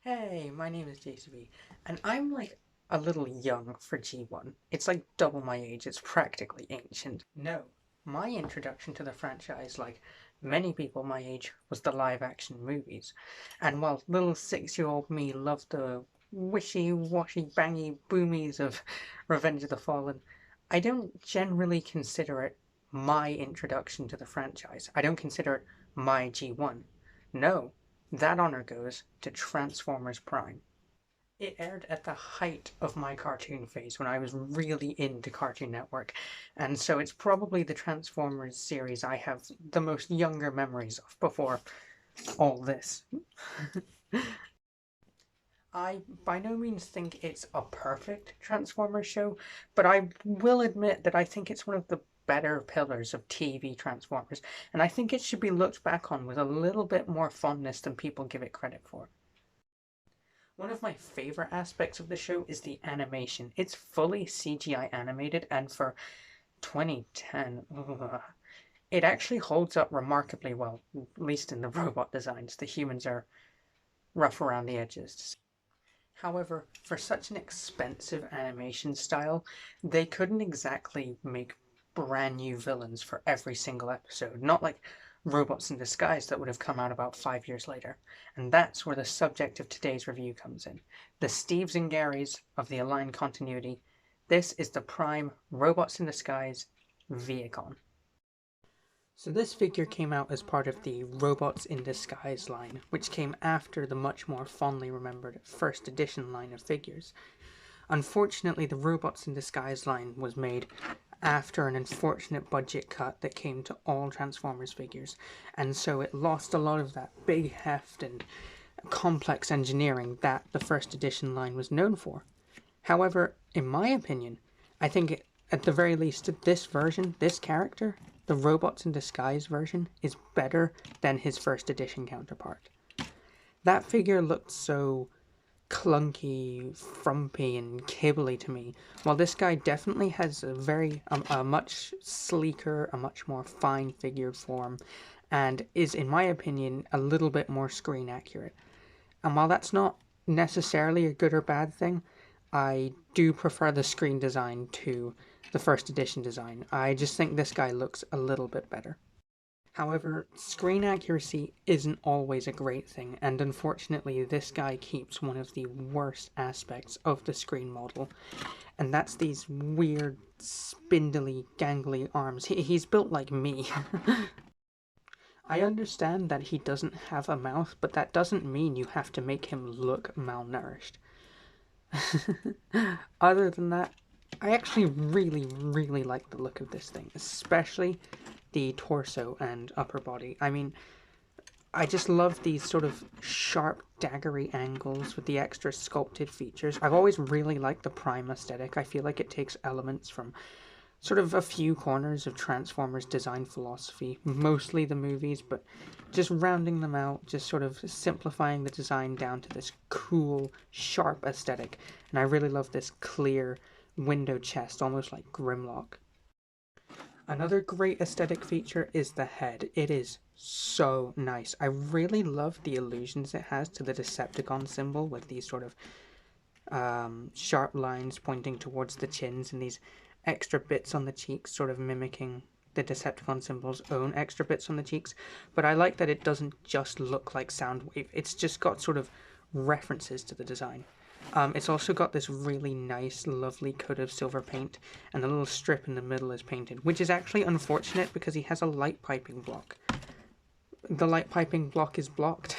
Hey, my name is JCB, and I'm like a little young for G1. It's like double my age, it's practically ancient. No, my introduction to the franchise, like many people my age, was the live action movies. And while little 6-year-old me loved the wishy-washy, bangy boomies of Revenge of the Fallen, I don't generally consider it my introduction to the franchise. I don't consider it my G1. No, that honor goes to Transformers Prime. It aired at the height of my cartoon phase when I was really into Cartoon Network, and so it's probably the Transformers series I have the most younger memories of before all this. I by no means think it's a perfect Transformers show, but I will admit that I think it's one of the better pillars of TV Transformers, and I think it should be looked back on with a little bit more fondness than people give it credit for. One of my favorite aspects of the show is the animation. It's fully CGI animated, and for 2010, it actually holds up remarkably well, at least in the robot designs. The humans are rough around the edges. However, for such an expensive animation style, they couldn't exactly make brand new villains for every single episode. Not like Robots in Disguise that would have come out about 5 years later. And that's where the subject of today's review comes in. The Steves and Garys of the Aligned Continuity. This is the Prime Robots in Disguise Vehicon. So this figure came out as part of the Robots in Disguise line, which came after the much more fondly remembered first edition line of figures. Unfortunately, the Robots in Disguise line was made after an unfortunate budget cut that came to all Transformers figures, and so it lost a lot of that big heft and complex engineering that the first edition line was known for. However, in my opinion, I think at the very least this version, this character, the Robots in Disguise version, is better than his first edition counterpart. That figure looked so clunky, frumpy, and kibbly to me, while this guy definitely has a much sleeker, a much more fine figured form, and is, in my opinion, a little bit more screen accurate. And while that's not necessarily a good or bad thing, I do prefer the screen design to the first edition design. I just think this guy looks a little bit better. However, screen accuracy isn't always a great thing, and unfortunately this guy keeps one of the worst aspects of the screen model, and that's these weird, spindly, gangly arms. He's built like me. I understand that he doesn't have a mouth, but that doesn't mean you have to make him look malnourished. Other than that, I actually really like the look of this thing, especially the torso and upper body. I mean, I just love these sort of sharp, daggery angles with the extra sculpted features. I've always really liked the Prime aesthetic. I feel like it takes elements from sort of a few corners of Transformers design philosophy, mostly the movies, but just rounding them out, just sort of simplifying the design down to this cool, sharp aesthetic. And I really love this clear window chest, almost like Grimlock. Another great aesthetic feature is the head. It is so nice. I really love the illusions it has to the Decepticon symbol with these sort of sharp lines pointing towards the chins and these extra bits on the cheeks, sort of mimicking the Decepticon symbol's own extra bits on the cheeks. But I like that it doesn't just look like Soundwave. It's just got sort of references to the design. It's also got this really nice, lovely coat of silver paint, and the little strip in the middle is painted, which is actually unfortunate because he has a light piping block. The light piping block is blocked.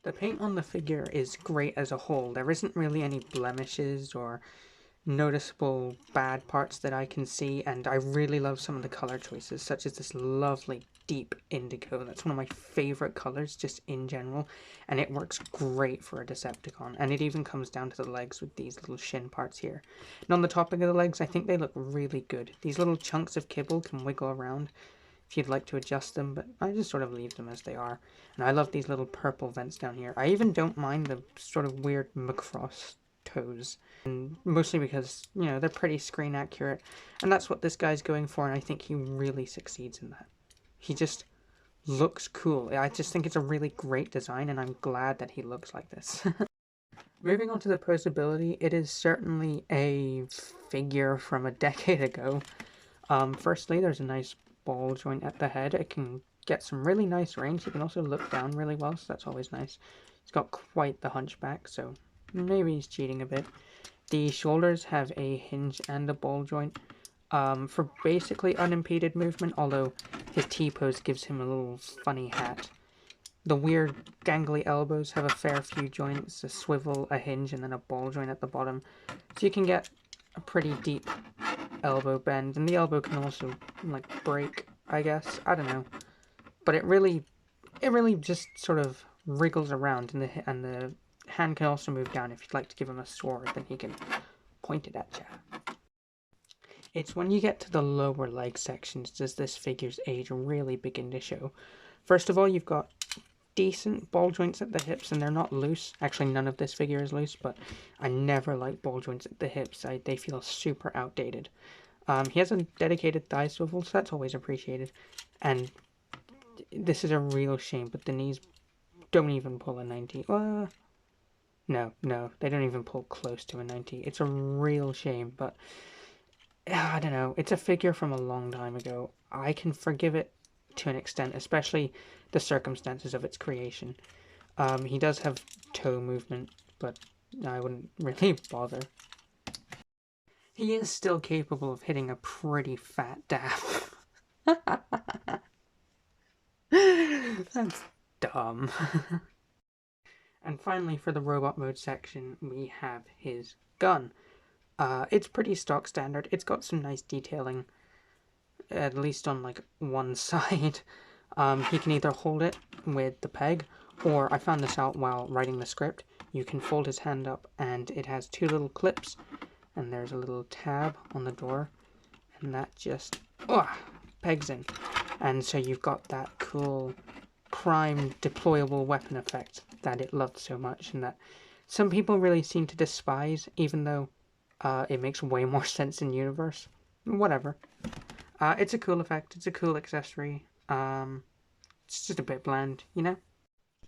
The paint on the figure is great as a whole. There isn't really any blemishes or noticeable bad parts that I can see, and I really love some of the color choices, such as this lovely deep indigo. That's one of my favorite colors just in general, and it works great for a Decepticon. And it even comes down to the legs with these little shin parts here. And on the topic of the legs, I think they look really good. These little chunks of kibble can wiggle around if you'd like to adjust them, but I just sort of leave them as they are. And I love these little purple vents down here. I even don't mind the sort of weird Macross toes, and mostly because, you know, they're pretty screen accurate, and that's what this guy's going for, and I think he really succeeds in that. He just looks cool. I just think it's a really great design, and I'm glad that he looks like this. Moving on to the Posability, it is certainly a figure from a decade ago. Firstly, there's a nice ball joint at the head. It can get some really nice range. You can also look down really well, so that's always nice. He's got quite the hunchback, so maybe he's cheating a bit. The shoulders have a hinge and a ball joint for basically unimpeded movement, although his T-pose gives him a little funny hat. The weird gangly elbows have a fair few joints, a swivel, a hinge, and then a ball joint at the bottom. So you can get a pretty deep elbow bend, and the elbow can also, like, break, I guess. I don't know. But it really just sort of wriggles around, and the hand can also move down. If you'd like to give him a sword, then he can point it at you. It's when you get to the lower leg sections does this figure's age really begin to show. First of all, you've got decent ball joints at the hips, and they're not loose. Actually, none of this figure is loose, but I never like ball joints at the hips. They feel super outdated. He has a dedicated thigh swivel, so that's always appreciated. And this is a real shame, but the knees don't even pull a 90. No, they don't even pull close to a 90. It's a real shame, but I don't know. It's a figure from a long time ago. I can forgive it to an extent, especially the circumstances of its creation. He does have toe movement, but I wouldn't really bother. He is still capable of hitting a pretty fat dab. That's dumb. And finally, for the robot mode section, we have his gun. It's pretty stock standard. It's got some nice detailing, at least on like one side. He can either hold it with the peg, or I found this out while writing the script. You can fold his hand up, and it has two little clips, and there's a little tab on the door, and that just pegs in. And so you've got that cool prime deployable weapon effect that it loved so much, and that some people really seem to despise, even though it makes way more sense in universe. Whatever. It's a cool effect. It's a cool accessory. It's just a bit bland, you know?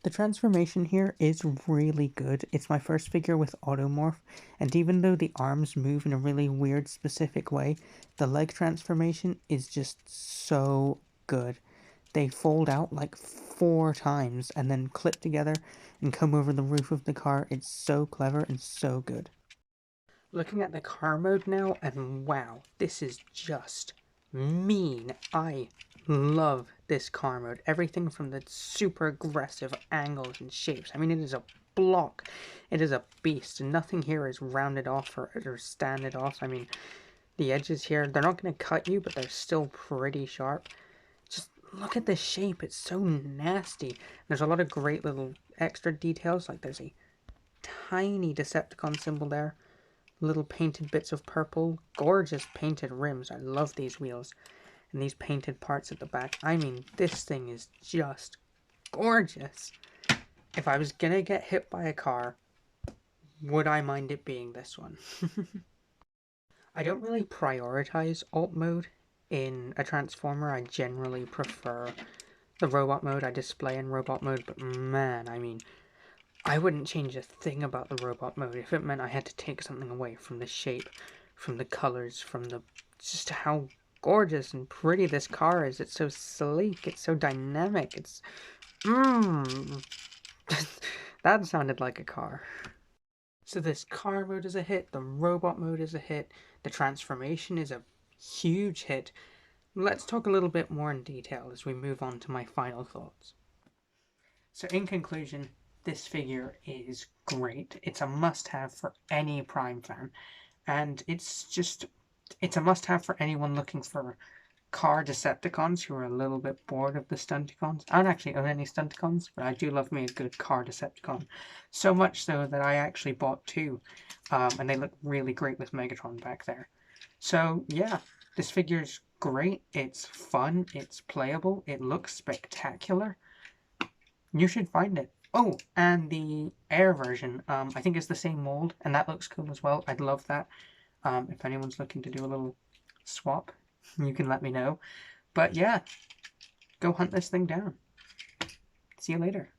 The transformation here is really good. It's my first figure with automorph, and even though the arms move in a really weird specific way, the leg transformation is just so good. They fold out like 4 times and then clip together and come over the roof of the car. It's so clever and so good. Looking at the car mode now, and wow, this is just mean. I love this car mode. Everything from the super aggressive angles and shapes. I mean, it is a block. It is a beast. And nothing here is rounded off or standed off. I mean, the edges here, they're not going to cut you, but they're still pretty sharp. Just look at the shape. It's so nasty. There's a lot of great little extra details. Like there's a tiny Decepticon symbol there. Little painted bits of purple. Gorgeous painted rims. I love these wheels. And these painted parts at the back. I mean, this thing is just gorgeous. If I was gonna get hit by a car, would I mind it being this one? I don't really prioritize alt mode in a Transformer. I generally prefer the robot mode I display in robot mode, but man, I mean, I wouldn't change a thing about the robot mode if it meant I had to take something away from the shape, from the colors, from the just how gorgeous and pretty this car is. It's so sleek, it's so dynamic, it's that sounded like a car. So this car mode is a hit, the robot mode is a hit, the transformation is a huge hit. Let's talk a little bit more in detail as we move on to my final thoughts. So in conclusion, this figure is great. It's a must-have for any Prime fan, and it's a must-have for anyone looking for car Decepticons who are a little bit bored of the Stunticons. I don't actually own any Stunticons, but I do love me a good car Decepticon. So much so that I actually bought 2, and they look really great with Megatron back there. So yeah, this figure's great. It's fun. It's playable. It looks spectacular. You should find it. Oh, and the Air version, I think it's the same mold, and that looks cool as well. I'd love that. If anyone's looking to do a little swap, you can let me know. But yeah, go hunt this thing down. See you later.